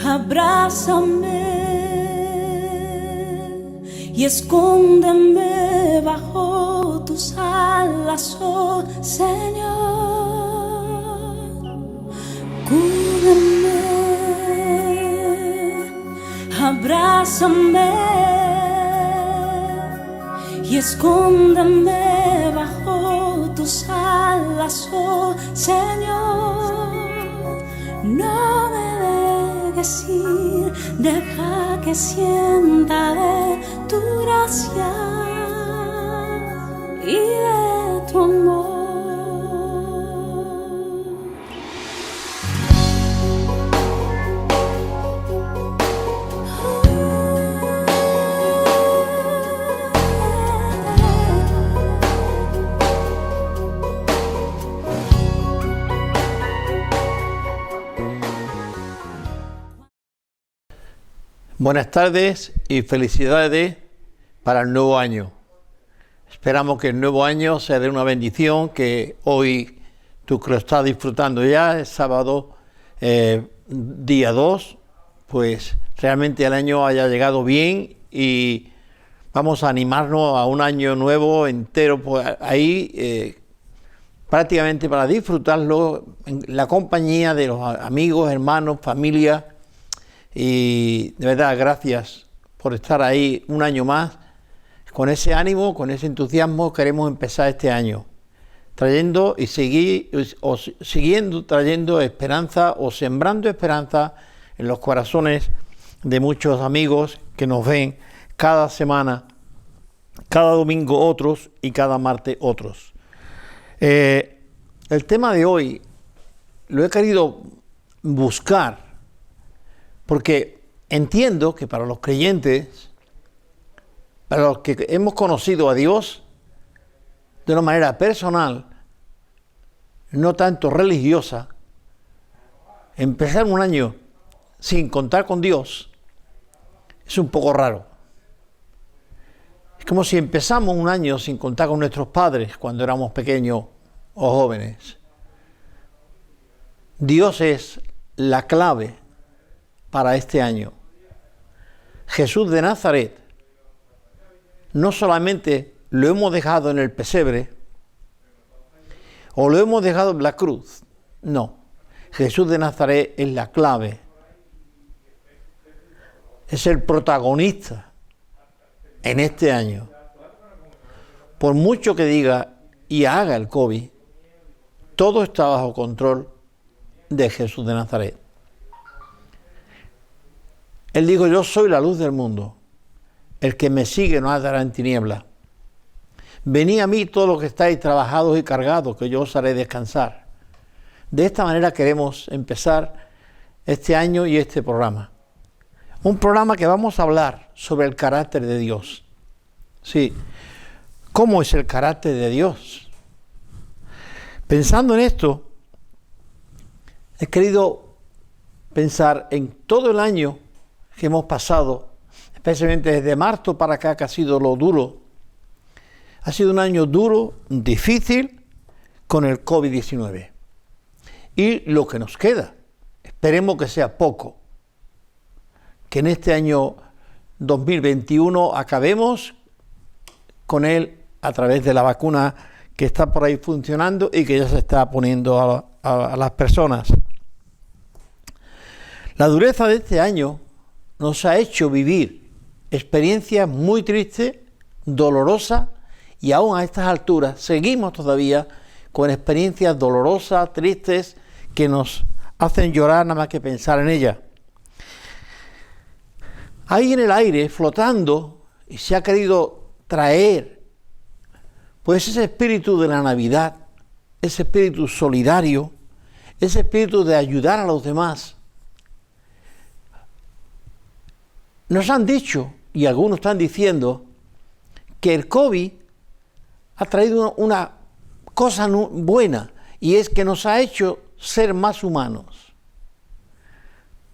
Abrázame y escóndeme bajo tus alas, oh Señor. Cúbreme, abrázame y escóndeme bajo tus alas, oh Señor. No me dejes ir, deja que sienta de tu gracia y de tu amor. Buenas tardes y felicidades para el nuevo año. Esperamos que el nuevo año sea de una bendición, que hoy tú que lo estás disfrutando ya, es sábado, día 2, pues realmente el año haya llegado bien y vamos a animarnos a un año nuevo entero, pues ahí prácticamente para disfrutarlo en la compañía de los amigos, hermanos, familia. Y de verdad, gracias por estar ahí un año más. Con ese ánimo, con ese entusiasmo, queremos empezar este año, trayendo y siguiendo trayendo esperanza o sembrando esperanza en los corazones de muchos amigos que nos ven cada semana, cada domingo otros y cada martes otros. El tema de hoy lo he querido buscar porque entiendo que para los creyentes, para los que hemos conocido a Dios de una manera personal, no tanto religiosa, empezar un año sin contar con Dios es un poco raro. Es como si empezamos un año sin contar con nuestros padres cuando éramos pequeños o jóvenes. Dios es la clave para este año. Jesús de Nazaret no solamente lo hemos dejado en el pesebre o lo hemos dejado en la cruz, no. Jesús de Nazaret es la clave, es el protagonista en este año. Por mucho que diga y haga el COVID, todo está bajo control de Jesús de Nazaret. Él dijo: yo soy la luz del mundo, el que me sigue no andará en tinieblas. Venid a mí todos los que estáis trabajados y cargados, que yo os haré descansar. De esta manera queremos empezar este año y este programa. Un programa que vamos a hablar sobre el carácter de Dios. Sí, ¿cómo es el carácter de Dios? Pensando en esto, he querido pensar en todo el año que hemos pasado, especialmente desde marzo para acá, que ha sido lo duro. Ha sido un año duro, difícil, con el COVID-19. Y lo que nos queda, esperemos que sea poco, que en este año 2021 acabemos con él a través de la vacuna que está por ahí funcionando y que ya se está poniendo a las personas. La dureza de este año nos ha hecho vivir experiencias muy tristes, dolorosas, y aún a estas alturas seguimos todavía con experiencias dolorosas, tristes, que nos hacen llorar nada más que pensar en ellas. Ahí en el aire, flotando, y se ha querido traer pues ese espíritu de la Navidad, ese espíritu solidario, ese espíritu de ayudar a los demás. Nos han dicho, y algunos están diciendo, que el COVID ha traído una cosa buena, y es que nos ha hecho ser más humanos.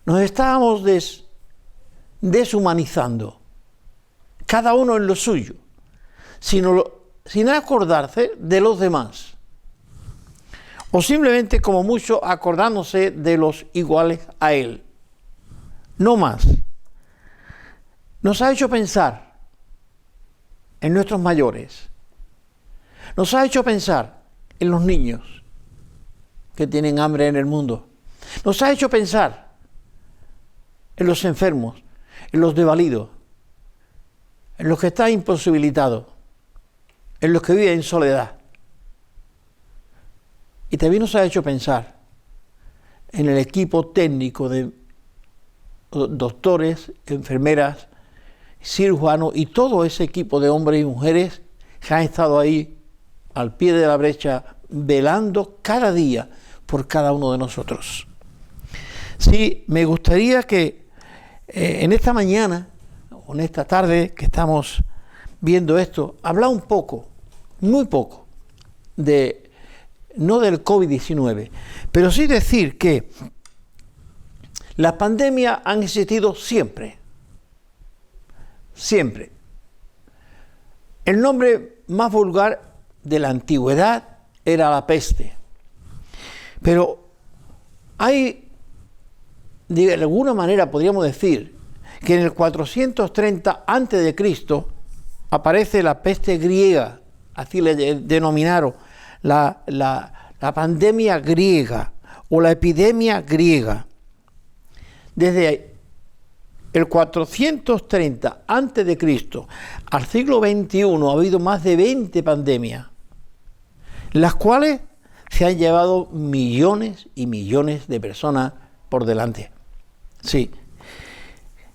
Nos estábamos deshumanizando, cada uno en lo suyo, sin acordarse de los demás. o simplemente como mucho acordándose de los iguales a Él. No más. Nos ha hecho pensar en nuestros mayores. Nos ha hecho pensar en los niños que tienen hambre en el mundo. Nos ha hecho pensar en los enfermos, en los desvalidos, en los que están imposibilitados, en los que viven en soledad. Y también nos ha hecho pensar en el equipo técnico de doctores, enfermeras, cirujanos y todo ese equipo de hombres y mujeres que han estado ahí al pie de la brecha velando cada día por cada uno de nosotros. Sí, me gustaría que en esta mañana o en esta tarde que estamos viendo esto, hablar un poco, muy poco, no del COVID-19, pero sí decir que las pandemias han existido siempre. Siempre. El nombre más vulgar de la antigüedad era la peste. Pero hay, de alguna manera podríamos decir, que en el 430 a.C. aparece la peste griega, así le denominaron, la pandemia griega o la epidemia griega. Desde el 430 a.C. al siglo XXI ha habido más de 20 pandemias, las cuales se han llevado millones y millones de personas por delante. Sí.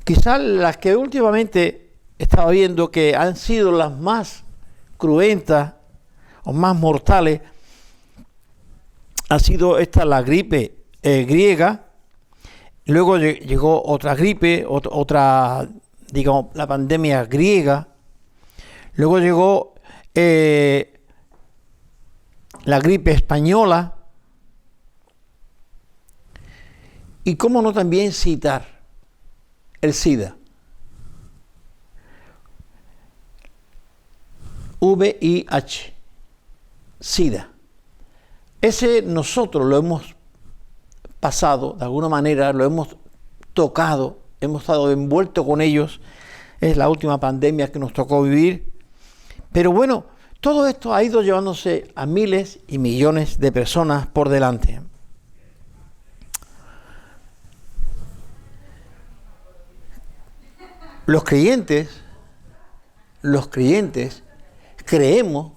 Quizás las que últimamente estaba viendo que han sido las más cruentas o más mortales, ha sido esta la gripe griega. Luego llegó otra gripe, otra, digamos, la pandemia griega. Luego llegó la gripe española. Y cómo no también citar el SIDA. VIH. SIDA. Ese nosotros lo hemos pasado, de alguna manera, lo hemos tocado, hemos estado envueltos con ellos. Es la última pandemia que nos tocó vivir. Pero bueno, todo esto ha ido llevándose a miles y millones de personas por delante. Los creyentes creemos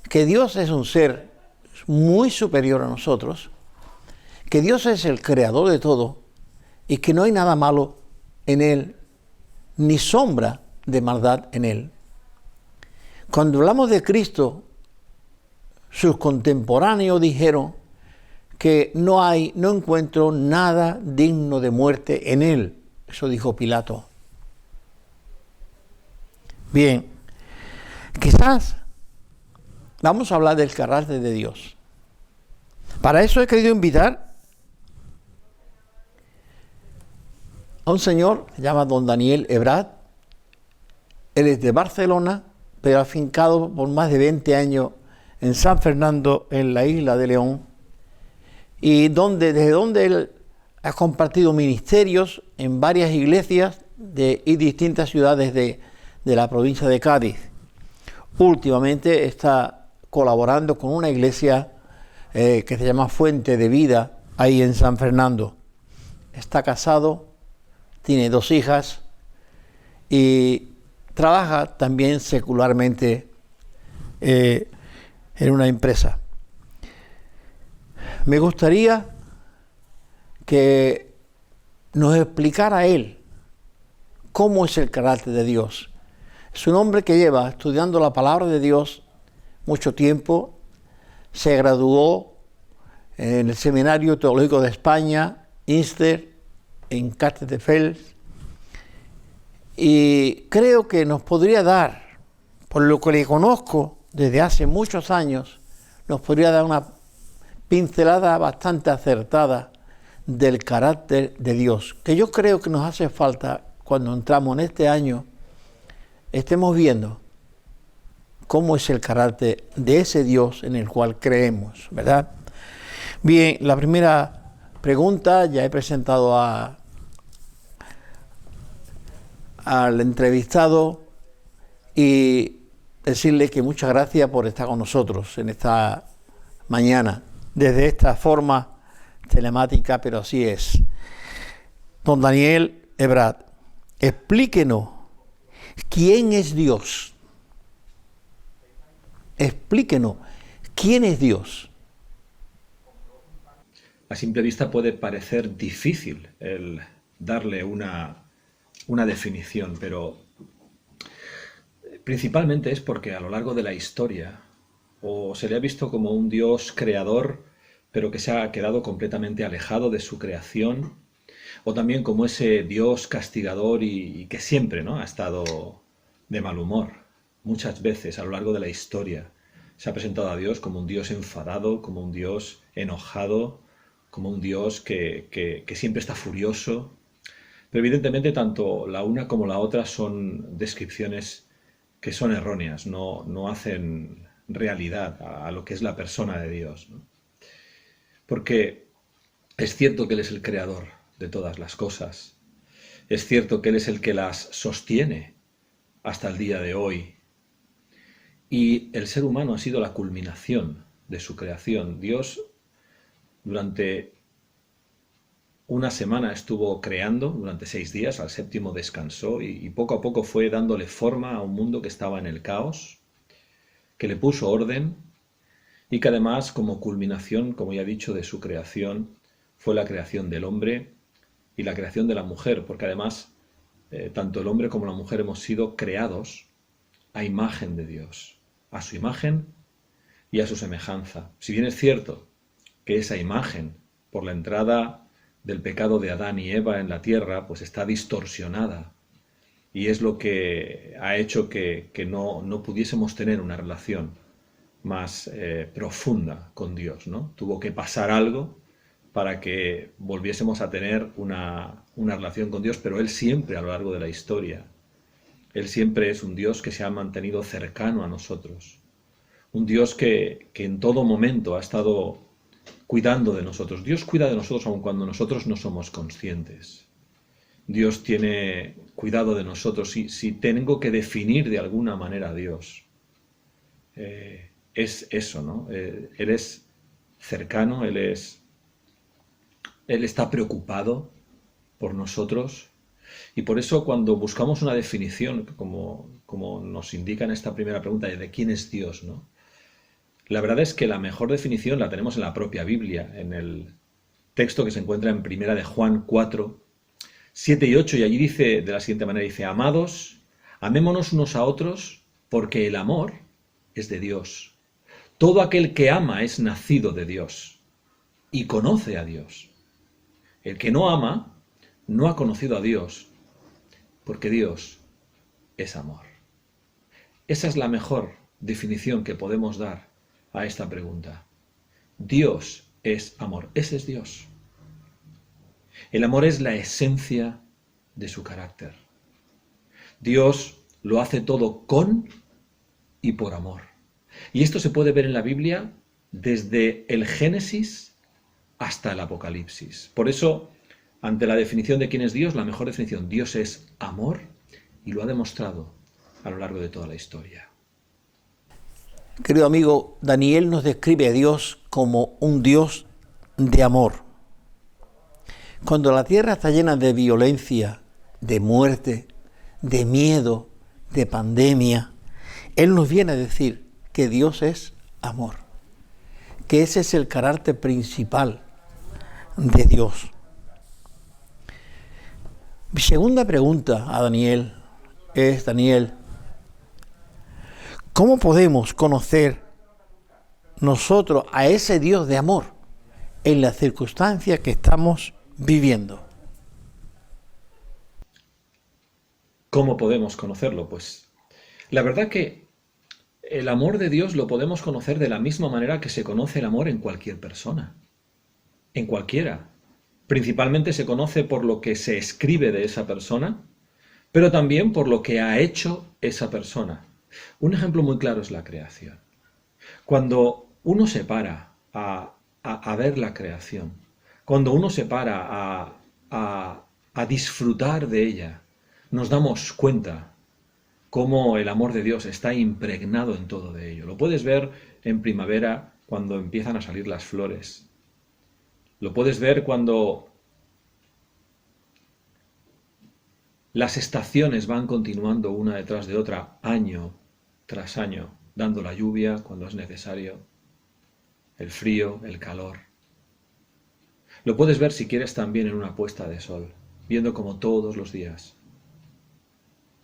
que Dios es un ser muy superior a nosotros, que Dios es el creador de todo y que no hay nada malo en Él, ni sombra de maldad en Él. Cuando hablamos de Cristo, sus contemporáneos dijeron que no encuentro nada digno de muerte en Él. Eso dijo Pilato. Bien, quizás vamos a hablar del carácter de Dios. Para eso he querido invitar a un señor que se llama don Daniel Ebrat. Él es de Barcelona, pero afincado por más de 20 años en San Fernando, en la isla de León, y desde donde él ha compartido ministerios en varias iglesias y distintas ciudades de la provincia de Cádiz. Últimamente está colaborando con una iglesia que se llama Fuente de Vida, ahí en San Fernando. Está casado, tiene 2 hijas y trabaja también secularmente en una empresa. Me gustaría que nos explicara él cómo es el carácter de Dios. Es un hombre que lleva estudiando la palabra de Dios mucho tiempo, se graduó en el Seminario Teológico de España, INSTER, en Castelldefels, y creo que nos podría dar, por lo que le conozco desde hace muchos años, nos podría dar una pincelada bastante acertada del carácter de Dios, que yo creo que nos hace falta cuando entramos en este año, estemos viendo cómo es el carácter de ese Dios en el cual creemos, ¿verdad? Bien, la primera pregunta, ya he presentado al entrevistado y decirle que muchas gracias por estar con nosotros en esta mañana, desde esta forma telemática, pero así es. Don Daniel Ebrard, explíquenos, ¿quién es Dios? Explíquenos, ¿quién es Dios? A simple vista puede parecer difícil el darle una definición, pero principalmente es porque a lo largo de la historia o se le ha visto como un Dios creador, pero que se ha quedado completamente alejado de su creación, o también como ese Dios castigador y que siempre, ¿no?, ha estado de mal humor. Muchas veces a lo largo de la historia se ha presentado a Dios como un Dios enfadado, como un Dios enojado, como un Dios que siempre está furioso. Pero evidentemente tanto la una como la otra son descripciones que son erróneas, no hacen realidad a lo que es la persona de Dios, ¿no? Porque es cierto que Él es el creador de todas las cosas, es cierto que Él es el que las sostiene hasta el día de hoy, y el ser humano ha sido la culminación de su creación. Dios durante una semana estuvo creando, durante 6 días, al séptimo descansó y poco a poco fue dándole forma a un mundo que estaba en el caos, que le puso orden y que además como culminación, como ya he dicho, de su creación fue la creación del hombre y la creación de la mujer, porque además tanto el hombre como la mujer hemos sido creados a imagen de Dios, a su imagen y a su semejanza. Si bien es cierto que esa imagen, por la entrada del pecado de Adán y Eva en la tierra, pues está distorsionada y es lo que ha hecho que no pudiésemos tener una relación más profunda con Dios, ¿no? Tuvo que pasar algo para que volviésemos a tener una relación con Dios, pero Él siempre a lo largo de la historia, Él siempre es un Dios que se ha mantenido cercano a nosotros, un Dios que en todo momento ha estado cuidando de nosotros. Dios cuida de nosotros aun cuando nosotros no somos conscientes. Dios tiene cuidado de nosotros. Si tengo que definir de alguna manera a Dios, es eso, ¿no? Él es cercano, Él está preocupado por nosotros. Y por eso cuando buscamos una definición, como nos indica en esta primera pregunta, de quién es Dios, ¿no?, la verdad es que la mejor definición la tenemos en la propia Biblia, en el texto que se encuentra en Primera de Juan 4, 7 y 8, y allí dice de la siguiente manera, dice: Amados, amémonos unos a otros, porque el amor es de Dios. Todo aquel que ama es nacido de Dios y conoce a Dios. El que no ama no ha conocido a Dios, porque Dios es amor. Esa es la mejor definición que podemos dar a esta pregunta. Dios es amor. Ese es Dios. El amor es la esencia de su carácter. Dios lo hace todo con y por amor. Y esto se puede ver en la Biblia desde el Génesis hasta el Apocalipsis. Por eso, ante la definición de quién es Dios, la mejor definición: Dios es amor, y lo ha demostrado a lo largo de toda la historia. Querido amigo, Daniel nos describe a Dios como un Dios de amor. Cuando la tierra está llena de violencia, de muerte, de miedo, de pandemia, Él nos viene a decir que Dios es amor, que ese es el carácter principal de Dios. Mi segunda pregunta a Daniel es: Daniel, ¿cómo podemos conocer nosotros a ese Dios de amor en las circunstancias que estamos viviendo? ¿Cómo podemos conocerlo? Pues la verdad que el amor de Dios lo podemos conocer de la misma manera que se conoce el amor en cualquier persona, en cualquiera. Principalmente se conoce por lo que se escribe de esa persona, pero también por lo que ha hecho esa persona. Un ejemplo muy claro es la creación. Cuando uno se para a ver la creación, cuando uno se para a disfrutar de ella, nos damos cuenta cómo el amor de Dios está impregnado en todo de ello. Lo puedes ver en primavera cuando empiezan a salir las flores. Lo puedes ver cuando las estaciones van continuando una detrás de otra, año tras año, dando la lluvia cuando es necesario, el frío, el calor. Lo puedes ver si quieres también en una puesta de sol, viendo como todos los días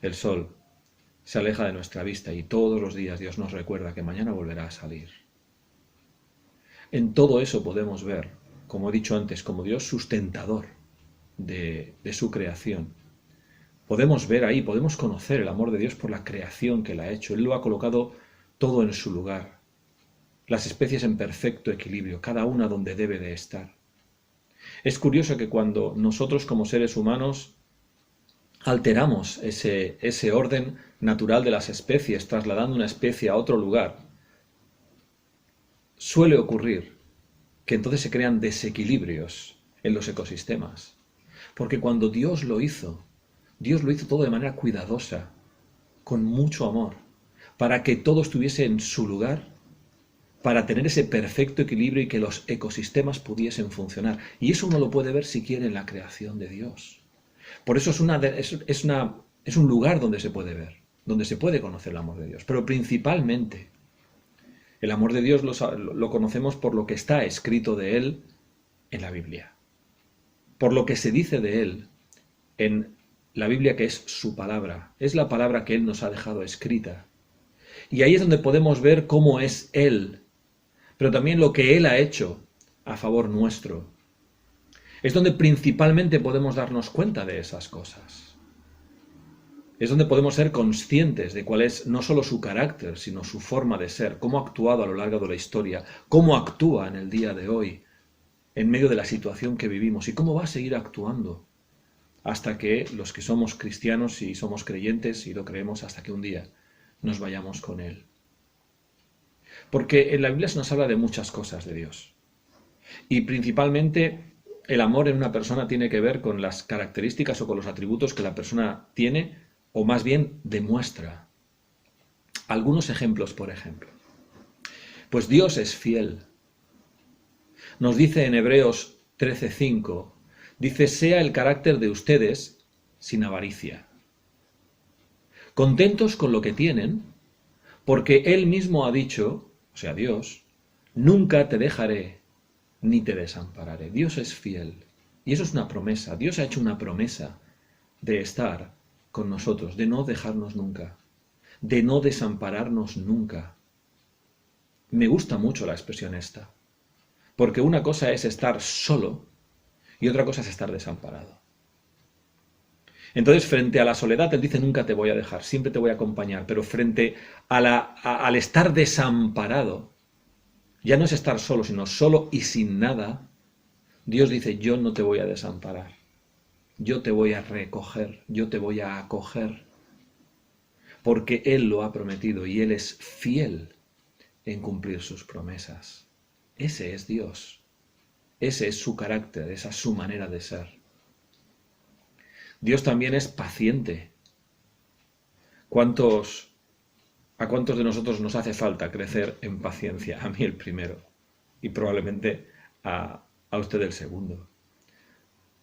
el sol se aleja de nuestra vista y todos los días Dios nos recuerda que mañana volverá a salir. En todo eso podemos ver, como he dicho antes, como Dios sustentador de su creación. Podemos ver ahí, podemos conocer el amor de Dios por la creación que Él ha hecho. Él lo ha colocado todo en su lugar. Las especies en perfecto equilibrio, cada una donde debe de estar. Es curioso que cuando nosotros como seres humanos alteramos ese orden natural de las especies, trasladando una especie a otro lugar, suele ocurrir que entonces se crean desequilibrios en los ecosistemas. Porque cuando Dios lo hizo todo de manera cuidadosa, con mucho amor, para que todo estuviese en su lugar, para tener ese perfecto equilibrio y que los ecosistemas pudiesen funcionar. Y eso uno lo puede ver si quiere en la creación de Dios. Por eso es un lugar donde se puede ver, donde se puede conocer el amor de Dios. Pero principalmente, el amor de Dios lo conocemos por lo que está escrito de Él en la Biblia. Por lo que se dice de Él en la Biblia, que es su palabra. Es la palabra que Él nos ha dejado escrita. Y ahí es donde podemos ver cómo es Él, pero también lo que Él ha hecho a favor nuestro. Es donde principalmente podemos darnos cuenta de esas cosas. Es donde podemos ser conscientes de cuál es no solo su carácter, sino su forma de ser, cómo ha actuado a lo largo de la historia, cómo actúa en el día de hoy, en medio de la situación que vivimos, y cómo va a seguir actuando hasta que los que somos cristianos y somos creyentes y lo creemos, hasta que un día nos vayamos con Él. Porque en la Biblia se nos habla de muchas cosas de Dios. Y principalmente el amor en una persona tiene que ver con las características o con los atributos que la persona tiene, o más bien demuestra. Algunos ejemplos, por ejemplo. Pues Dios es fiel. Nos dice en Hebreos 13:5, dice, sea el carácter de ustedes sin avaricia. Contentos con lo que tienen, porque Él mismo ha dicho, o sea, Dios, nunca te dejaré ni te desampararé. Dios es fiel. Y eso es una promesa. Dios ha hecho una promesa de estar con nosotros, de no dejarnos nunca, de no desampararnos nunca. Me gusta mucho la expresión esta, porque una cosa es estar solo y otra cosa es estar desamparado. Entonces, frente a la soledad, Él dice, nunca te voy a dejar, siempre te voy a acompañar, pero frente al estar desamparado, ya no es estar solo, sino solo y sin nada, Dios dice, yo no te voy a desamparar, yo te voy a recoger, yo te voy a acoger, porque Él lo ha prometido y Él es fiel en cumplir sus promesas. Ese es Dios, ese es su carácter, esa es su manera de ser. Dios también es paciente. ¿A cuántos de nosotros nos hace falta crecer en paciencia? A mí el primero, y probablemente a usted el segundo.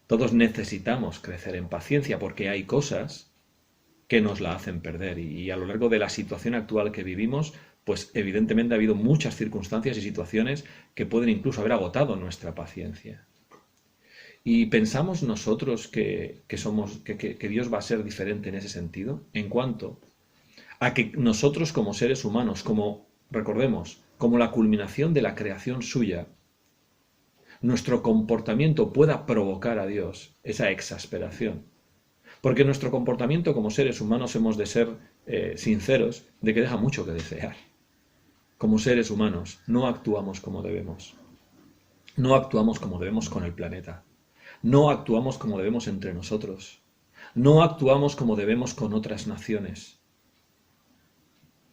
Todos necesitamos crecer en paciencia porque hay cosas que nos la hacen perder y a lo largo de la situación actual que vivimos, pues evidentemente ha habido muchas circunstancias y situaciones que pueden incluso haber agotado nuestra paciencia. ¿Y pensamos nosotros que Dios va a ser diferente en ese sentido? En cuanto a que nosotros como seres humanos, recordemos, como la culminación de la creación suya, nuestro comportamiento pueda provocar a Dios esa exasperación. Porque nuestro comportamiento como seres humanos hemos de ser sinceros de que deja mucho que desear. Como seres humanos no actuamos como debemos. No actuamos como debemos con el planeta. No actuamos como debemos entre nosotros. No actuamos como debemos con otras naciones.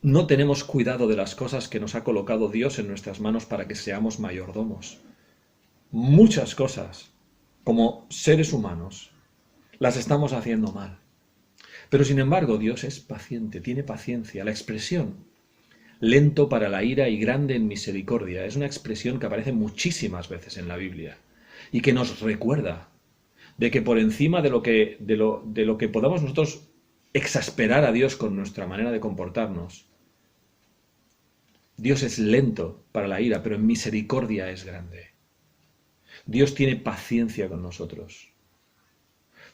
no tenemos cuidado de las cosas que nos ha colocado Dios en nuestras manos para que seamos mayordomos. Muchas cosas, como seres humanos, las estamos haciendo mal. Pero sin embargo, Dios es paciente, tiene paciencia. La expresión lento para la ira y grande en misericordia es una expresión que aparece muchísimas veces en la Biblia y que nos recuerda de que por encima de lo que podamos nosotros exasperar a Dios con nuestra manera de comportarnos, Dios es lento para la ira, pero en misericordia es grande. Dios tiene paciencia con nosotros.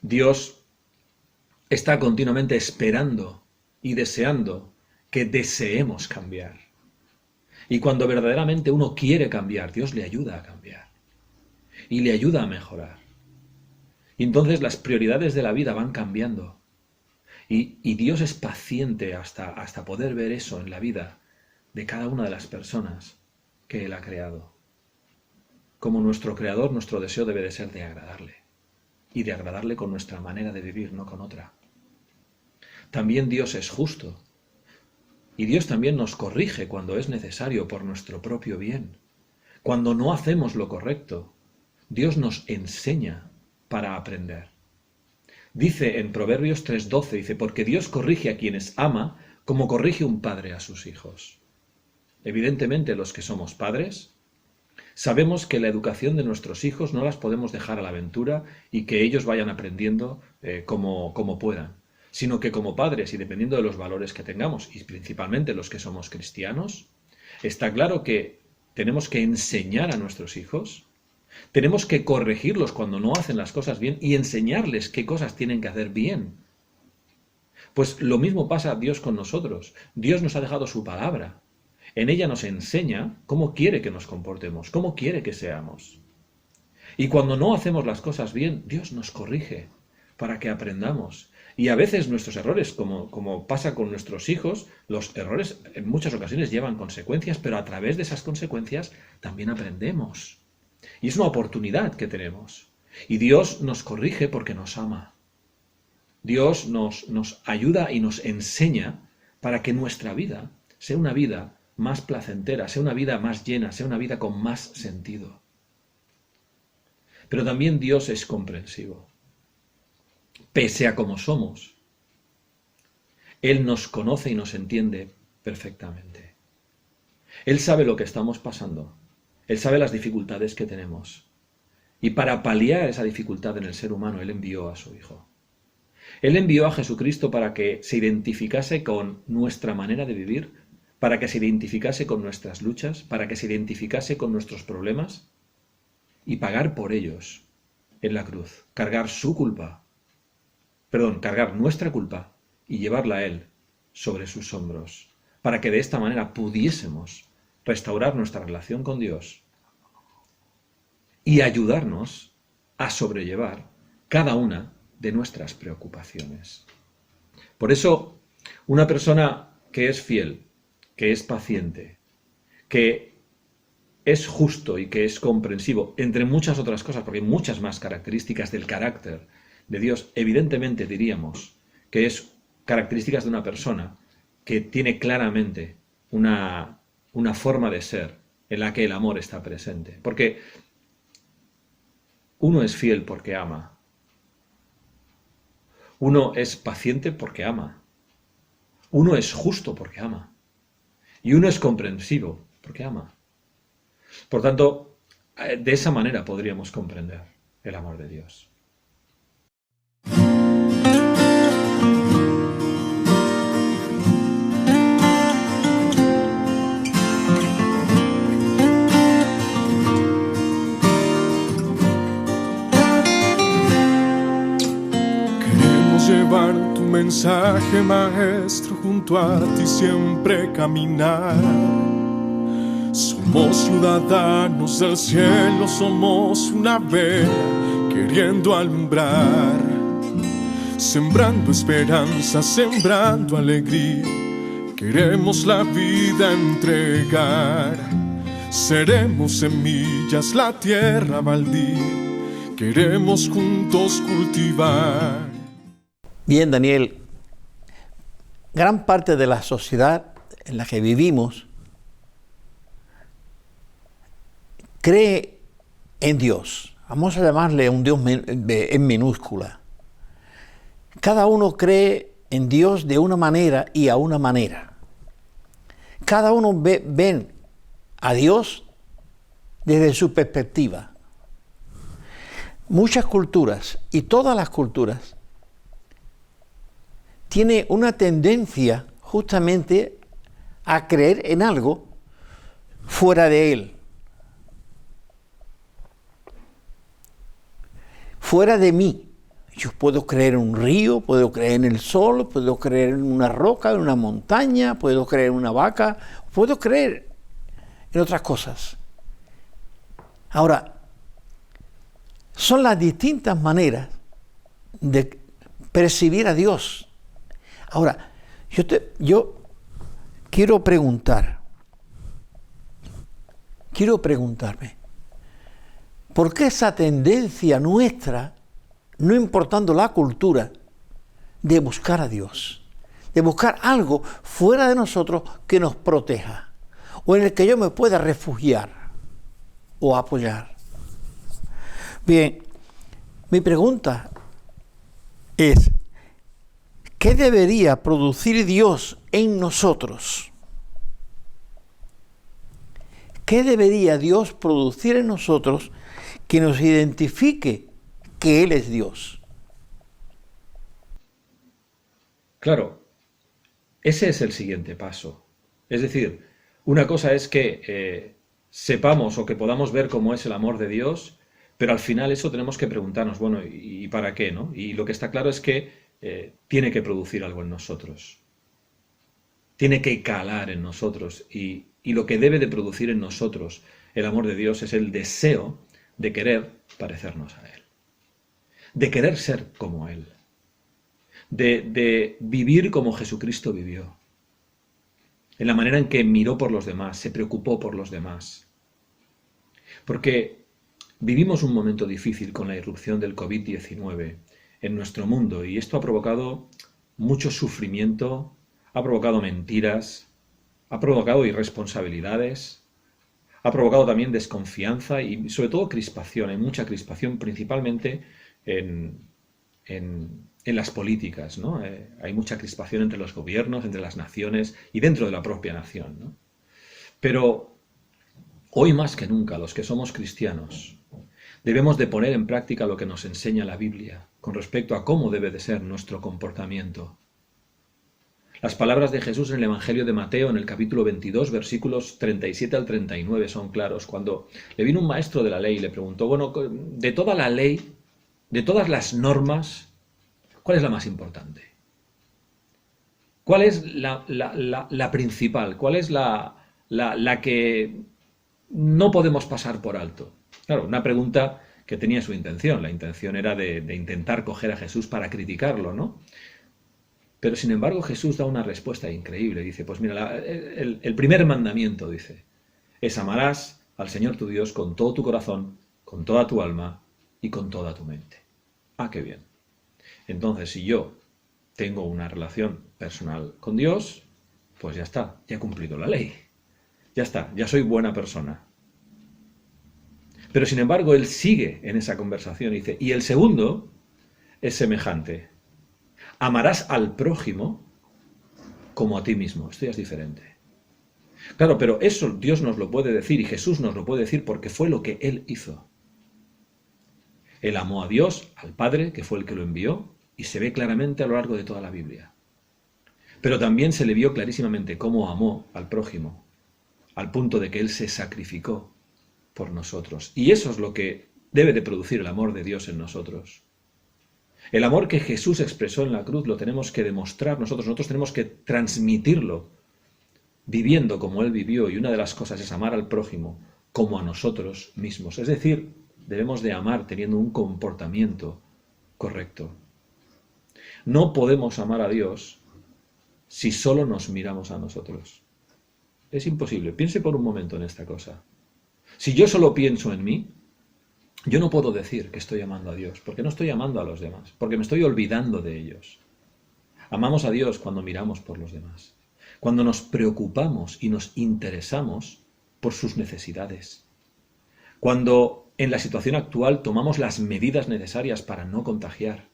Dios está continuamente esperando y deseando que deseemos cambiar. Y cuando verdaderamente uno quiere cambiar, Dios le ayuda a cambiar. Y le ayuda a mejorar. Y entonces las prioridades de la vida van cambiando. Y Dios es paciente hasta poder ver eso en la vida de cada una de las personas que Él ha creado. Como nuestro Creador, nuestro deseo debe de ser de agradarle. Y de agradarle con nuestra manera de vivir, no con otra. También Dios es justo. Y Dios también nos corrige cuando es necesario por nuestro propio bien. Cuando no hacemos lo correcto, Dios nos enseña para aprender. Dice en Proverbios 3:12, dice, porque Dios corrige a quienes ama como corrige un padre a sus hijos. Evidentemente los que somos padres sabemos que la educación de nuestros hijos no las podemos dejar a la aventura y que ellos vayan aprendiendo como puedan, sino que como padres y dependiendo de los valores que tengamos, y principalmente los que somos cristianos, está claro que tenemos que enseñar a nuestros hijos, tenemos que corregirlos cuando no hacen las cosas bien y enseñarles qué cosas tienen que hacer bien. Pues lo mismo pasa a Dios con nosotros. Dios nos ha dejado su palabra. En ella nos enseña cómo quiere que nos comportemos, cómo quiere que seamos. Y cuando no hacemos las cosas bien, Dios nos corrige para que aprendamos. Y a veces nuestros errores, como pasa con nuestros hijos, los errores en muchas ocasiones llevan consecuencias, pero a través de esas consecuencias también aprendemos. Y es una oportunidad que tenemos. Y Dios nos corrige porque nos ama. Dios nos ayuda y nos enseña para que nuestra vida sea una vida más placentera, sea una vida más llena, sea una vida con más sentido. Pero también Dios es comprensivo. Pese a como somos, Él nos conoce y nos entiende perfectamente. Él sabe lo que estamos pasando. Él sabe las dificultades que tenemos. Y para paliar esa dificultad en el ser humano, Él envió a su Hijo. Él envió a Jesucristo para que se identificase con nuestra manera de vivir, para que se identificase con nuestras luchas, para que se identificase con nuestros problemas y pagar por ellos en la cruz, cargar nuestra culpa y llevarla a Él sobre sus hombros, para que de esta manera pudiésemos restaurar nuestra relación con Dios y ayudarnos a sobrellevar cada una de nuestras preocupaciones. Por eso, una persona que es fiel, que es paciente, que es justo y que es comprensivo, entre muchas otras cosas, porque hay muchas más características del carácter de Dios, evidentemente diríamos que es características de una persona que tiene claramente una forma de ser en la que el amor está presente. Porque uno es fiel porque ama. Uno es paciente porque ama. Uno es justo porque ama. Y uno es comprensivo porque ama. Por tanto, de esa manera podríamos comprender el amor de Dios. Llevar tu mensaje, maestro, junto a ti siempre caminar. Somos ciudadanos del cielo, somos una vela queriendo alumbrar, sembrando esperanza, sembrando alegría. Queremos la vida entregar, seremos semillas, la tierra baldía, queremos juntos cultivar. Bien, Daniel, gran parte de la sociedad en la que vivimos cree en Dios. Vamos a llamarle un Dios en minúscula. Cada uno cree en Dios de una manera y a una manera. Cada uno ve a Dios desde su perspectiva. Muchas culturas, y todas las culturas, tienen una tendencia justamente a creer en algo fuera de Él. Fuera de mí. Yo puedo creer en un río, puedo creer en el sol, puedo creer en una roca, en una montaña, puedo creer en una vaca, puedo creer en otras cosas. Ahora, son las distintas maneras de percibir a Dios. Ahora, yo quiero preguntarme, ¿por qué esa tendencia nuestra, no importando la cultura, de buscar a Dios? De buscar algo fuera de nosotros que nos proteja, o en el que yo me pueda refugiar o apoyar. Bien, mi pregunta es, ¿qué debería producir Dios en nosotros? ¿Qué debería Dios producir en nosotros que nos identifique que Él es Dios? Claro, ese es el siguiente paso. Es decir, una cosa es que sepamos o que podamos ver cómo es el amor de Dios, pero al final eso tenemos que preguntarnos, bueno, ¿y para qué, no? Y lo que está claro es que tiene que producir algo en nosotros. Tiene que calar en nosotros. Y lo que debe de producir en nosotros el amor de Dios es el deseo de querer parecernos a Él. De querer ser como Él. De vivir como Jesucristo vivió. En la manera en que miró por los demás, se preocupó por los demás. Porque vivimos un momento difícil con la irrupción del COVID-19 en nuestro mundo y esto ha provocado mucho sufrimiento, ha provocado mentiras, ha provocado irresponsabilidades, ha provocado también desconfianza y sobre todo crispación, hay mucha crispación principalmente en las políticas, ¿no? Hay mucha crispación entre los gobiernos, entre las naciones y dentro de la propia nación, ¿no? Pero hoy más que nunca los que somos cristianos debemos de poner en práctica lo que nos enseña la Biblia con respecto a cómo debe de ser nuestro comportamiento. Las palabras de Jesús en el Evangelio de Mateo, en el capítulo 22, versículos 37 al 39, son claros. Cuando le vino un maestro de la ley y le preguntó, bueno, de toda la ley, de todas las normas, ¿cuál es la más importante? ¿Cuál es la principal? ¿Cuál es la que no podemos pasar por alto? Claro, una pregunta que tenía su intención. La intención era de intentar coger a Jesús para criticarlo, ¿no? Pero sin embargo Jesús da una respuesta increíble. Dice, pues mira, el primer mandamiento, dice, es amarás al Señor tu Dios con todo tu corazón, con toda tu alma y con toda tu mente. Ah, qué bien. Entonces, si yo tengo una relación personal con Dios, pues ya está, ya he cumplido la ley. Ya está, ya soy buena persona. Pero sin embargo, él sigue en esa conversación y dice, y el segundo es semejante. Amarás al prójimo como a ti mismo. Esto ya es diferente. Claro, pero eso Dios nos lo puede decir y Jesús nos lo puede decir porque fue lo que Él hizo. Él amó a Dios, al Padre, que fue el que lo envió, y se ve claramente a lo largo de toda la Biblia. Pero también se le vio clarísimamente cómo amó al prójimo, al punto de que Él se sacrificó por nosotros. Y eso es lo que debe de producir el amor de Dios en nosotros. El amor que Jesús expresó en la cruz lo tenemos que demostrar nosotros. Nosotros tenemos que transmitirlo viviendo como Él vivió. Y una de las cosas es amar al prójimo como a nosotros mismos. Es decir, debemos de amar teniendo un comportamiento correcto. No podemos amar a Dios si solo nos miramos a nosotros. Es imposible. Piense por un momento en esta cosa. Si yo solo pienso en mí, yo no puedo decir que estoy amando a Dios, porque no estoy amando a los demás, porque me estoy olvidando de ellos. Amamos a Dios cuando miramos por los demás. cuando nos preocupamos y nos interesamos por sus necesidades, cuando en la situación actual tomamos las medidas necesarias para no contagiar,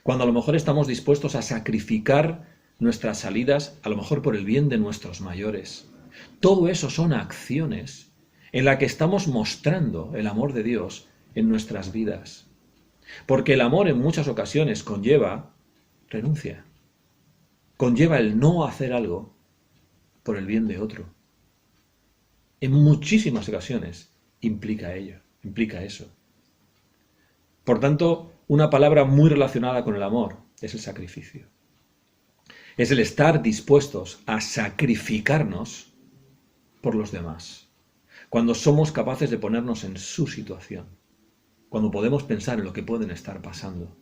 cuando a lo mejor estamos dispuestos a sacrificar nuestras salidas, a lo mejor por el bien de nuestros mayores. Todo eso son acciones en las que estamos mostrando el amor de Dios en nuestras vidas. Porque el amor en muchas ocasiones conlleva renuncia, conlleva el no hacer algo por el bien de otro. En muchísimas ocasiones implica eso. Por tanto, una palabra muy relacionada con el amor es el sacrificio. Es el estar dispuestos a sacrificarnos por los demás. Cuando somos capaces de ponernos en su situación. Cuando podemos pensar en lo que pueden estar pasando.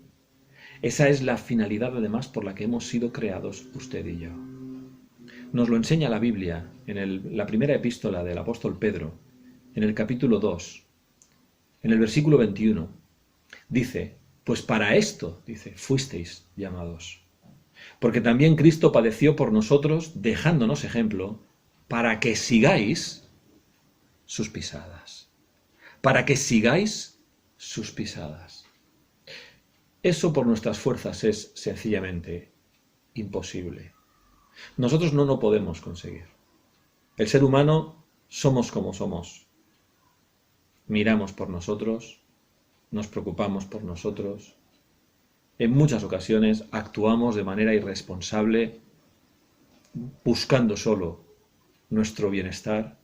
Esa es la finalidad además por la que hemos sido creados usted y yo. Nos lo enseña la Biblia en la primera epístola del apóstol Pedro, en el capítulo 2, en el versículo 21. Dice, pues para esto, dice, fuisteis llamados. Porque también Cristo padeció por nosotros, dejándonos ejemplo, para que sigáis sus pisadas. Para que sigáis sus pisadas. Eso por nuestras fuerzas es sencillamente imposible. Nosotros no lo podemos conseguir. El ser humano somos como somos. Miramos por nosotros, nos preocupamos por nosotros. En muchas ocasiones actuamos de manera irresponsable, buscando solo nuestro bienestar.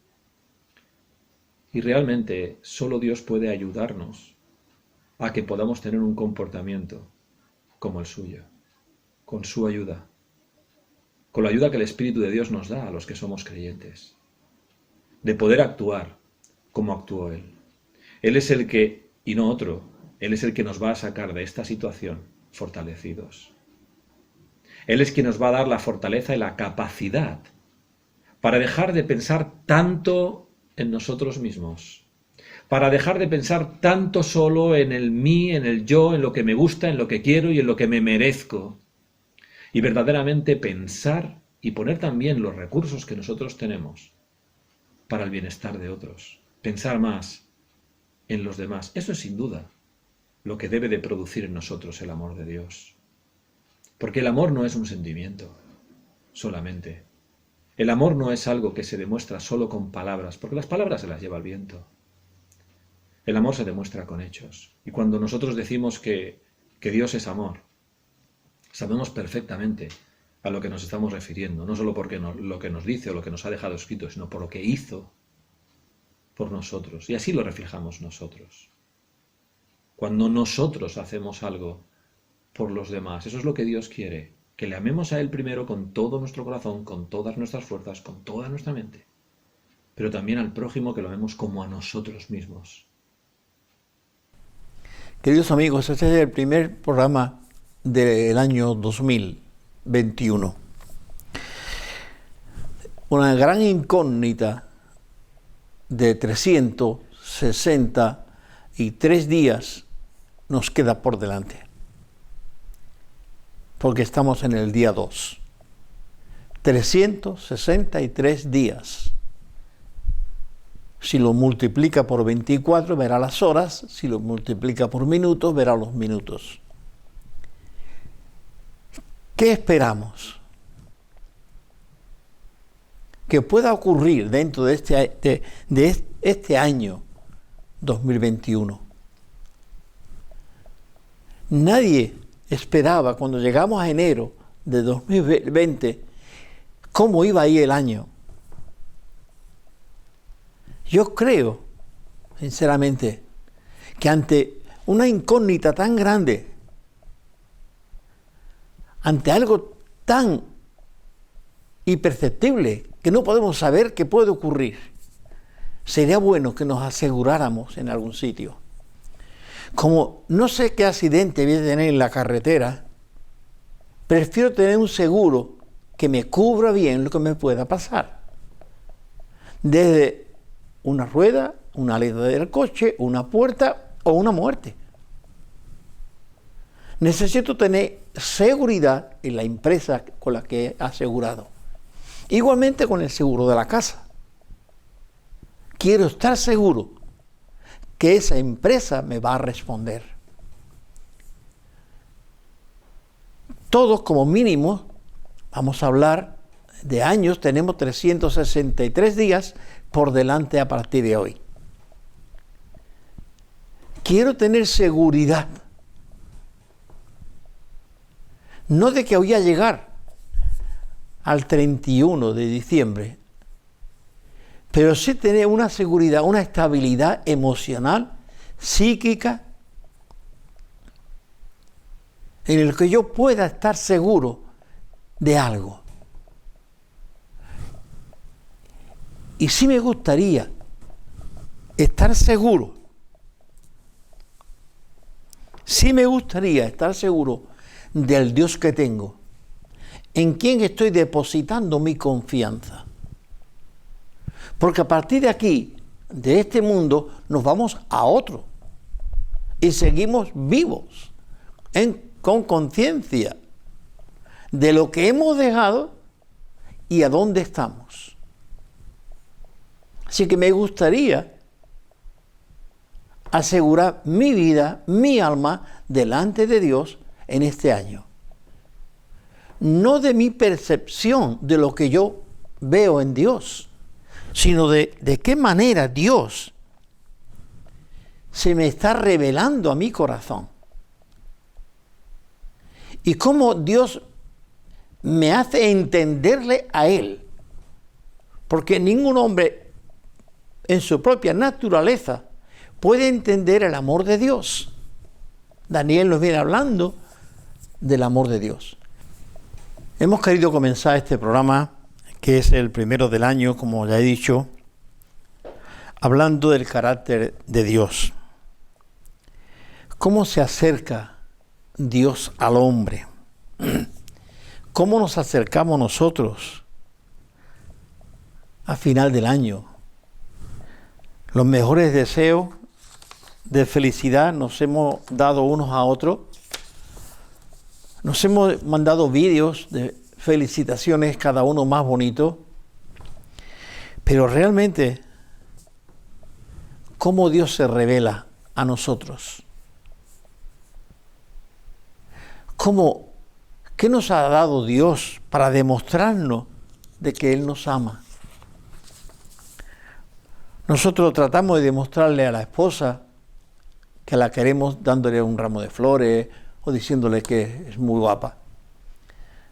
Y realmente solo Dios puede ayudarnos a que podamos tener un comportamiento como el suyo, con su ayuda, con la ayuda que el Espíritu de Dios nos da a los que somos creyentes, de poder actuar como actuó Él. Él es el que, y no otro, Él es el que nos va a sacar de esta situación fortalecidos. Él es quien nos va a dar la fortaleza y la capacidad para dejar de pensar tanto en nosotros mismos, para dejar de pensar tanto solo en el mí, en el yo, en lo que me gusta, en lo que quiero y en lo que me merezco, y verdaderamente pensar y poner también los recursos que nosotros tenemos para el bienestar de otros, pensar más en los demás. Eso es sin duda lo que debe de producir en nosotros el amor de Dios. Porque el amor no es un sentimiento solamente. El amor no es algo que se demuestra solo con palabras, porque las palabras se las lleva el viento. El amor se demuestra con hechos. Y cuando nosotros decimos que Dios es amor, sabemos perfectamente a lo que nos estamos refiriendo, no solo porque lo que nos dice o lo que nos ha dejado escrito, sino por lo que hizo por nosotros. Y así lo reflejamos nosotros. Cuando nosotros hacemos algo por los demás, eso es lo que Dios quiere, que le amemos a Él primero con todo nuestro corazón, con todas nuestras fuerzas, con toda nuestra mente, pero también al prójimo que lo amemos como a nosotros mismos. Queridos amigos, este es el primer programa del año 2021. Una gran incógnita de 363 días nos queda por delante, porque estamos en el día 2. 363 días. Si lo multiplica por 24, verá las horas. Si lo multiplica por minutos, verá los minutos. ¿Qué esperamos que pueda ocurrir dentro de este año 2021? Nadie esperaba cuando llegamos a enero de 2020 cómo iba a ir el año. Yo creo, sinceramente, que ante una incógnita tan grande, ante algo tan imperceptible que no podemos saber qué puede ocurrir, sería bueno que nos aseguráramos en algún sitio. Como no sé qué accidente voy a tener en la carretera, prefiero tener un seguro que me cubra bien lo que me pueda pasar. Desde una rueda, una aleta del coche, una puerta o una muerte. Necesito tener seguridad en la empresa con la que he asegurado. Igualmente con el seguro de la casa. Quiero estar seguro que esa empresa me va a responder. Todos como mínimo, vamos a hablar de años, tenemos 363 días por delante a partir de hoy. Quiero tener seguridad, no de que voy a llegar al 31 de diciembre, pero sí tener una seguridad, una estabilidad emocional, psíquica, en el que yo pueda estar seguro de algo. Y sí me gustaría estar seguro, del Dios que tengo, en quien estoy depositando mi confianza. Porque a partir de aquí, de este mundo, nos vamos a otro. Y seguimos vivos, con conciencia de lo que hemos dejado y a dónde estamos. Así que me gustaría asegurar mi vida, mi alma, delante de Dios en este año. No de mi percepción de lo que yo veo en Dios, sino de qué manera Dios se me está revelando a mi corazón. Y cómo Dios me hace entenderle a Él. Porque ningún hombre en su propia naturaleza puede entender el amor de Dios. Daniel nos viene hablando del amor de Dios. Hemos querido comenzar este programa, que es el primero del año, como ya he dicho, hablando del carácter de Dios. ¿Cómo se acerca Dios al hombre? ¿Cómo nos acercamos nosotros a final del año? Los mejores deseos de felicidad nos hemos dado unos a otros. Nos hemos mandado vídeos de felicitaciones, cada uno más bonito. Pero realmente, ¿cómo Dios se revela a nosotros? ¿Qué nos ha dado Dios para demostrarnos de que Él nos ama? Nosotros tratamos de demostrarle a la esposa que la queremos dándole un ramo de flores o diciéndole que es muy guapa.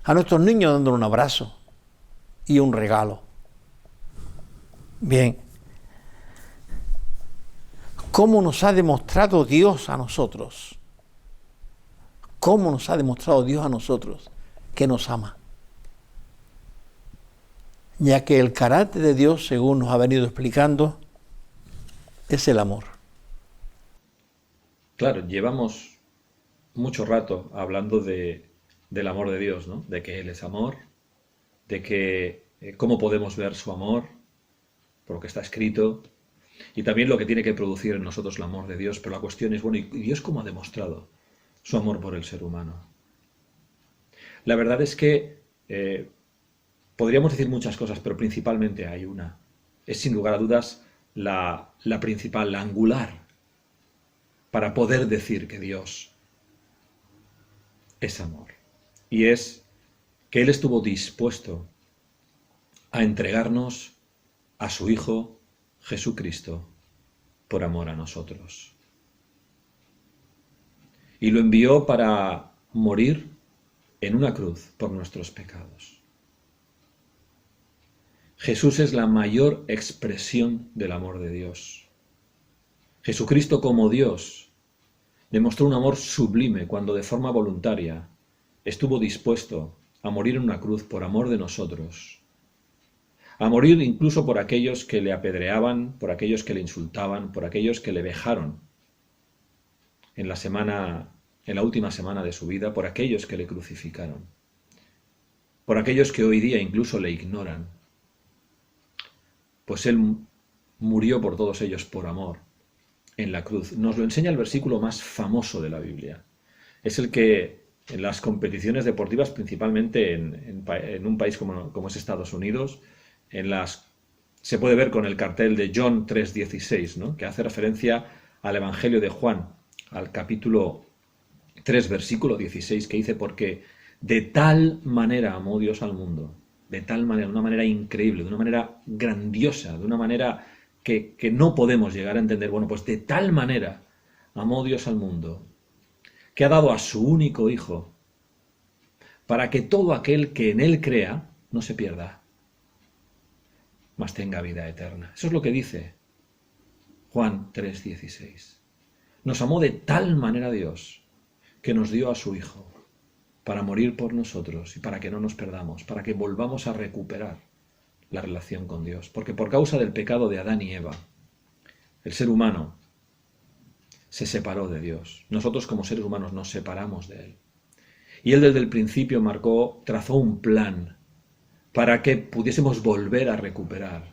A nuestros niños dándole un abrazo y un regalo. Bien. ¿Cómo nos ha demostrado Dios a nosotros? ¿Cómo nos ha demostrado Dios a nosotros que nos ama? Ya que el carácter de Dios, según nos ha venido explicando, es el amor. Claro, llevamos mucho rato hablando del amor de Dios, ¿no? De que Él es amor, de que cómo podemos ver su amor, por lo que está escrito, y también lo que tiene que producir en nosotros el amor de Dios. Pero la cuestión es, bueno, ¿y Dios cómo ha demostrado su amor por el ser humano? La verdad es que podríamos decir muchas cosas, pero principalmente hay una. Es sin lugar a dudas la principal, la angular, para poder decir que Dios es amor. Y es que Él estuvo dispuesto a entregarnos a su Hijo Jesucristo por amor a nosotros. Y lo envió para morir en una cruz por nuestros pecados. Jesús es la mayor expresión del amor de Dios. Jesucristo como Dios demostró un amor sublime cuando de forma voluntaria estuvo dispuesto a morir en una cruz por amor de nosotros, a morir incluso por aquellos que le apedreaban, por aquellos que le insultaban, por aquellos que le vejaron en la última semana de su vida, por aquellos que le crucificaron, por aquellos que hoy día incluso le ignoran. Pues Él murió por todos ellos por amor en la cruz. Nos lo enseña el versículo más famoso de la Biblia. Es el que en las competiciones deportivas, principalmente en un país como es Estados Unidos, se puede ver con el cartel de John 3:16, ¿no? Que hace referencia al Evangelio de Juan, al capítulo 3, versículo 16, que dice: porque de tal manera amó Dios al mundo, de tal manera, de una manera increíble, de una manera grandiosa, de una manera que no podemos llegar a entender. Bueno, pues de tal manera amó Dios al mundo, que ha dado a su único Hijo, para que todo aquel que en Él crea no se pierda, mas tenga vida eterna. Eso es lo que dice Juan 3:16. Nos amó de tal manera Dios que nos dio a su Hijo para morir por nosotros y para que no nos perdamos, para que volvamos a recuperar la relación con Dios. Porque por causa del pecado de Adán y Eva, el ser humano se separó de Dios. Nosotros como seres humanos nos separamos de Él. Y Él desde el principio trazó un plan para que pudiésemos volver a recuperar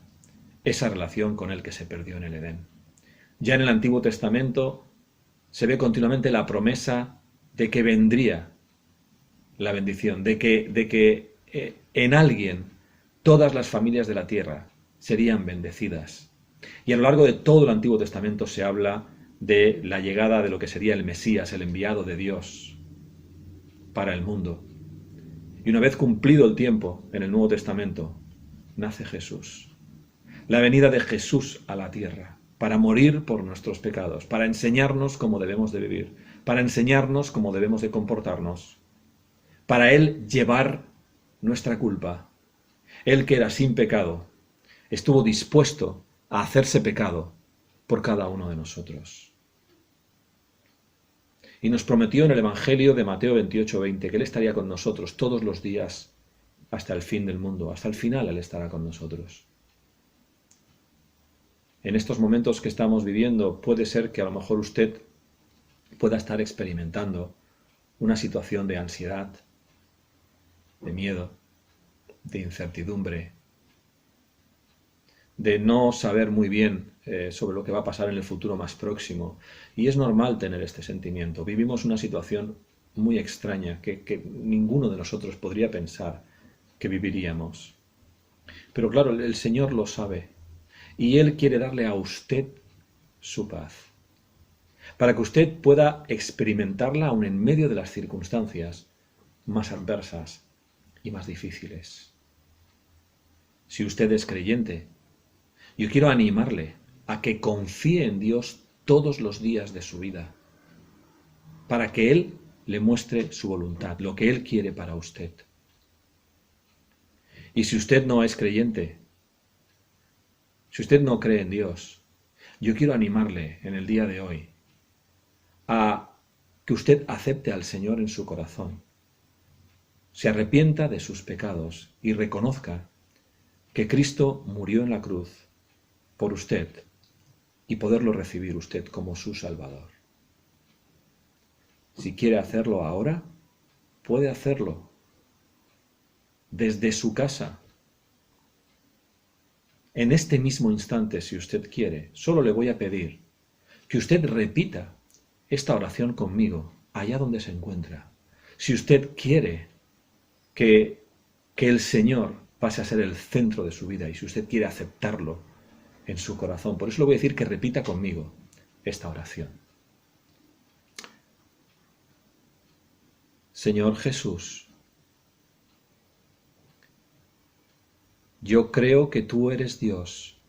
esa relación con Él que se perdió en el Edén. Ya en el Antiguo Testamento se ve continuamente la promesa de que vendría la bendición, de que en alguien todas las familias de la tierra serían bendecidas. Y a lo largo de todo el Antiguo Testamento se habla de la llegada de lo que sería el Mesías, el enviado de Dios para el mundo. Y una vez cumplido el tiempo en el Nuevo Testamento, nace Jesús. La venida de Jesús a la tierra, para morir por nuestros pecados, para enseñarnos cómo debemos de vivir, para enseñarnos cómo debemos de comportarnos, para Él llevar nuestra culpa. Él que era sin pecado, estuvo dispuesto a hacerse pecado por cada uno de nosotros. Y nos prometió en el Evangelio de Mateo 28:20 que Él estaría con nosotros todos los días hasta el fin del mundo. Hasta el final Él estará con nosotros. En estos momentos que estamos viviendo, puede ser que a lo mejor usted pueda estar experimentando una situación de ansiedad, de miedo, de incertidumbre, de no saber muy bien sobre lo que va a pasar en el futuro más próximo. Y es normal tener este sentimiento. Vivimos una situación muy extraña que ninguno de nosotros podría pensar que viviríamos. Pero claro, el Señor lo sabe. Y Él quiere darle a usted su paz, para que usted pueda experimentarla aún en medio de las circunstancias más adversas y más difíciles. Si usted es creyente, yo quiero animarle a que confíe en Dios todos los días de su vida, para que Él le muestre su voluntad, lo que Él quiere para usted. Y si usted no es creyente, si usted no cree en Dios, yo quiero animarle en el día de hoy a que usted acepte al Señor en su corazón, se arrepienta de sus pecados y reconozca que Cristo murió en la cruz por usted y poderlo recibir usted como su Salvador. Si quiere hacerlo ahora, puede hacerlo desde su casa. En este mismo instante, si usted quiere, solo le voy a pedir que usted repita esta oración conmigo, allá donde se encuentra. Si usted quiere que el Señor pase a ser el centro de su vida y si usted quiere aceptarlo en su corazón, por eso le voy a decir que repita conmigo esta oración. Señor Jesús, yo creo que tú eres Dios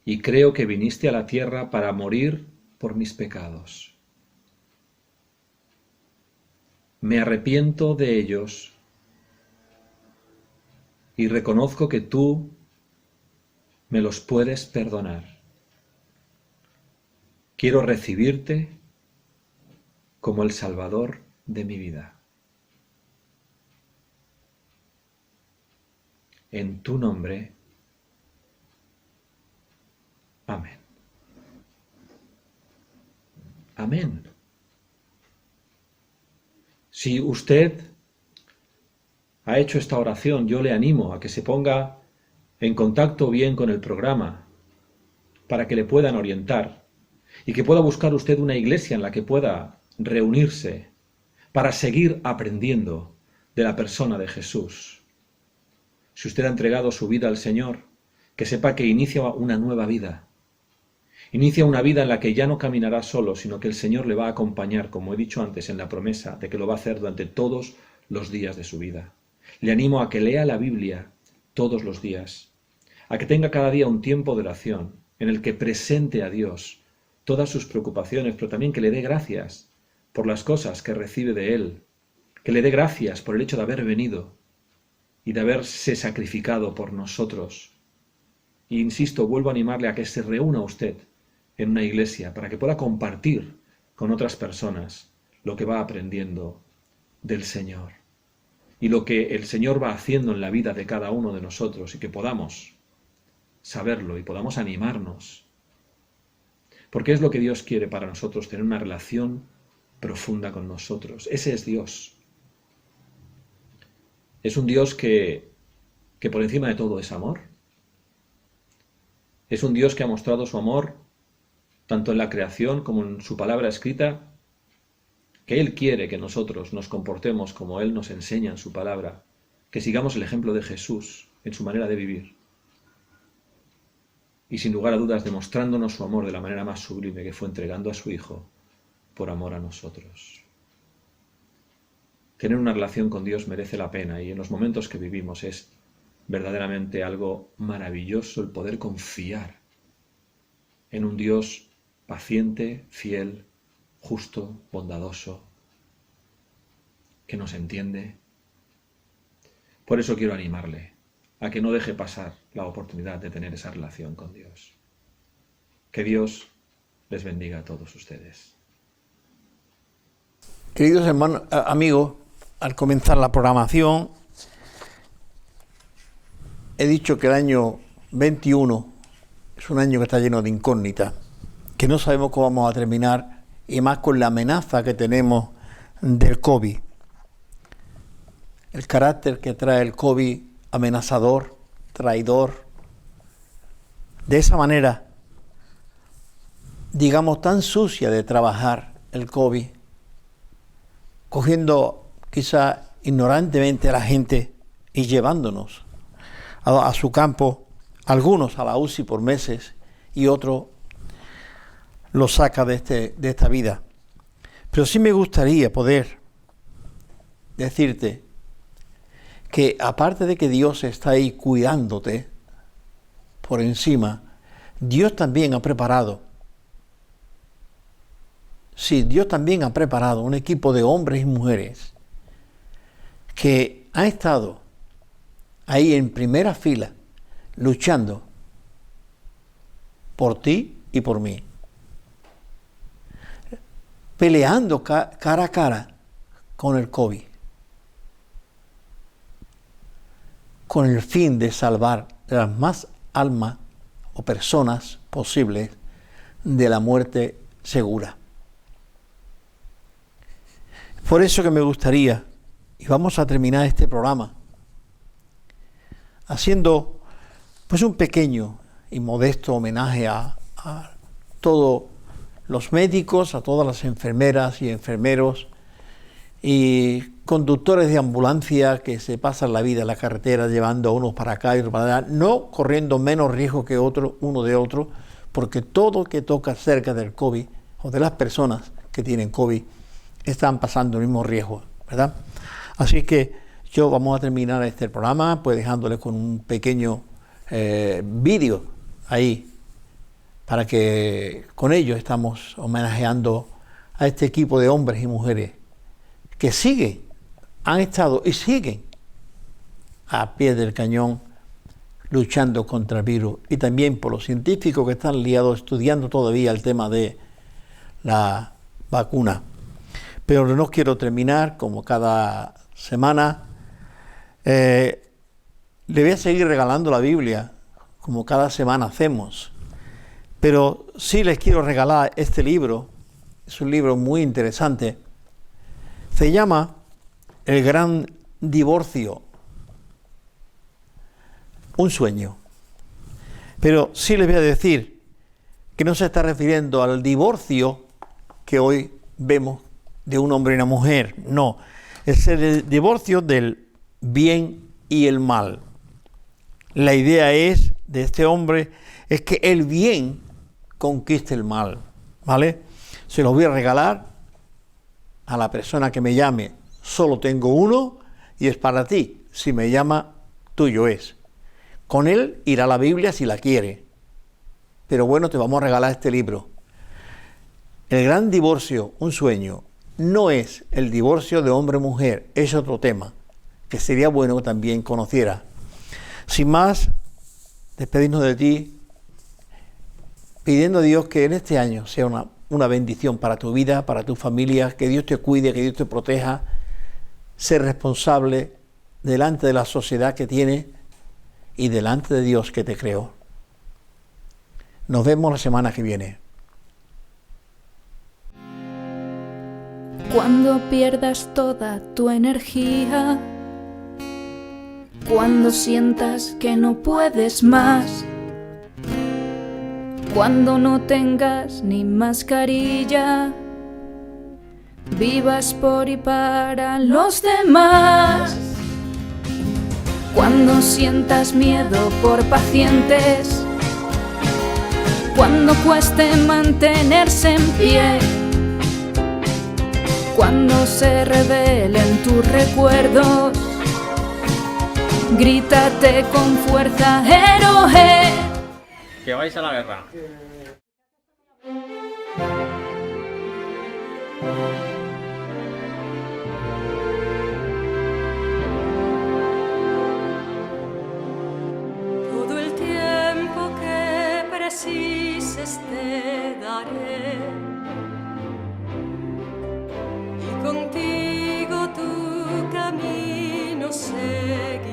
y creo que viniste a la tierra para morir por mis pecados. Me arrepiento de ellos y reconozco que tú me los puedes perdonar. Quiero recibirte como el Salvador de mi vida. En tu nombre. Amén. Amén. Si usted ha hecho esta oración, yo le animo a que se ponga en contacto bien con el programa para que le puedan orientar. y que pueda buscar usted una iglesia en la que pueda reunirse para seguir aprendiendo de la persona de Jesús. Si usted ha entregado su vida al Señor, que sepa que inicia una nueva vida. Inicia una vida en la que ya no caminará solo, sino que el Señor le va a acompañar, como he dicho antes, en la promesa de que lo va a hacer durante todos los días de su vida. Le animo a que lea la Biblia todos los días, a que tenga cada día un tiempo de oración en el que presente a Dios todas sus preocupaciones, pero también que le dé gracias por las cosas que recibe de Él, que le dé gracias por el hecho de haber venido y de haberse sacrificado por nosotros. E insisto, vuelvo a animarle a que se reúna usted en una iglesia para que pueda compartir con otras personas lo que va aprendiendo del Señor y lo que el Señor va haciendo en la vida de cada uno de nosotros, y que podamos saberlo y podamos animarnos, porque es lo que Dios quiere para nosotros, tener una relación profunda con nosotros. Ese es Dios. Es un Dios que por encima de todo es amor. Es un Dios que ha mostrado su amor tanto en la creación como en su palabra escrita, que Él quiere que nosotros nos comportemos como Él nos enseña en su palabra, que sigamos el ejemplo de Jesús en su manera de vivir. Y sin lugar a dudas demostrándonos su amor de la manera más sublime, que fue entregando a su Hijo por amor a nosotros. Tener una relación con Dios merece la pena, y en los momentos que vivimos es verdaderamente algo maravilloso el poder confiar en un Dios paciente, fiel, justo, bondadoso, que nos entiende. Por eso quiero animarle a que no deje pasar la oportunidad de tener esa relación con Dios. Que Dios les bendiga a todos ustedes. Queridos hermanos, amigos, al comenzar la programación, he dicho que el año 21 es un año que está lleno de incógnitas, que no sabemos cómo vamos a terminar, y más con la amenaza que tenemos del COVID. El carácter que trae el COVID, amenazador, traidor, de esa manera, digamos, tan sucia de trabajar el COVID, cogiendo quizá ignorantemente a la gente y llevándonos a su campo, algunos a la UCI por meses y otros los saca de esta vida. Pero sí me gustaría poder decirte que aparte de que Dios está ahí cuidándote por encima, Dios también ha preparado, Dios también ha preparado un equipo de hombres y mujeres que han estado ahí en primera fila luchando por ti y por mí, peleando cara a cara con el COVID, con el fin de salvar las más almas o personas posibles de la muerte segura. Por eso que me gustaría, y vamos a terminar este programa haciendo pues un pequeño y modesto homenaje a todos los médicos, a todas las enfermeras y enfermeros y conductores de ambulancia que se pasan la vida en la carretera llevando a unos para acá y otros para allá, no corriendo menos riesgo que otro, uno de otro, porque todo que toca cerca del COVID o de las personas que tienen COVID están pasando el mismo riesgo, ¿verdad? Así que vamos a terminar este programa pues dejándole con un pequeño vídeo ahí, para que con ello estamos homenajeando a este equipo de hombres y mujeres que han estado y siguen a pie del cañón luchando contra el virus, y también por los científicos que están liados estudiando todavía el tema de la vacuna. Pero no quiero terminar como cada semana. Le voy a seguir regalando la Biblia como cada semana hacemos, pero sí les quiero regalar este libro. Es un libro muy interesante. Se llama El Gran Divorcio, un sueño. Pero sí les voy a decir que no se está refiriendo al divorcio que hoy vemos de un hombre y una mujer, no, es el divorcio del bien y el mal. La idea es de este hombre es que el bien conquiste el mal, ¿vale? Se los voy a regalar a la persona que me llame. Solo tengo uno y es para ti. Si me llama, tuyo es. Con él irá la Biblia si la quiere. Pero bueno, te vamos a regalar este libro. El gran divorcio, un sueño, no es el divorcio de hombre-mujer, es otro tema que sería bueno que también conociera. Sin más, despedirnos de ti, pidiendo a Dios que en este año sea una bendición para tu vida, para tu familia, que Dios te cuide, que Dios te proteja, ser responsable delante de la sociedad que tiene y delante de Dios que te creó. Nos vemos la semana que viene. Cuando pierdas toda tu energía, cuando sientas que no puedes más, cuando no tengas ni mascarilla, vivas por y para los demás. Cuando sientas miedo por pacientes, cuando cueste mantenerse en pie, cuando se revelen tus recuerdos, grítate con fuerza, héroe. Que vais a la guerra. Todo el tiempo que precises te daré, y contigo tu camino seguiré.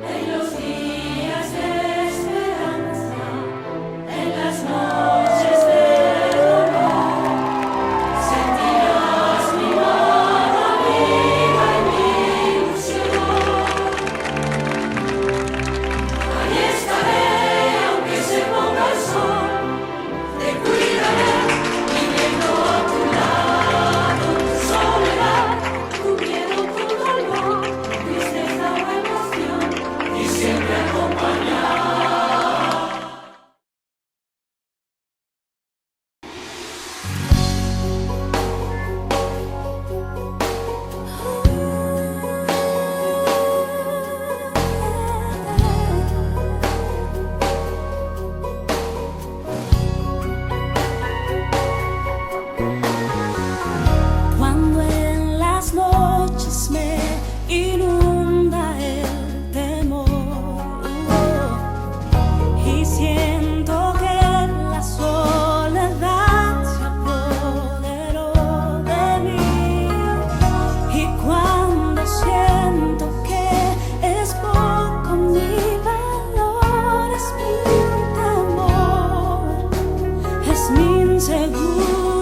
En los días de esperanza, en las noches de dolor, sentirás mi mano amiga y mi ilusión. Ahí estaré aunque se ponga el sol, te cuidaré viviendo a tu lado, tu soledad, tu miedo, tu dolor, tristeza o emoción, y siempre acompañar. Cuando en las noches me inunda el temor y siento que la soledad se apoderó de mí, y cuando siento que es poco mi valor, es mi temor, es mi inseguridad.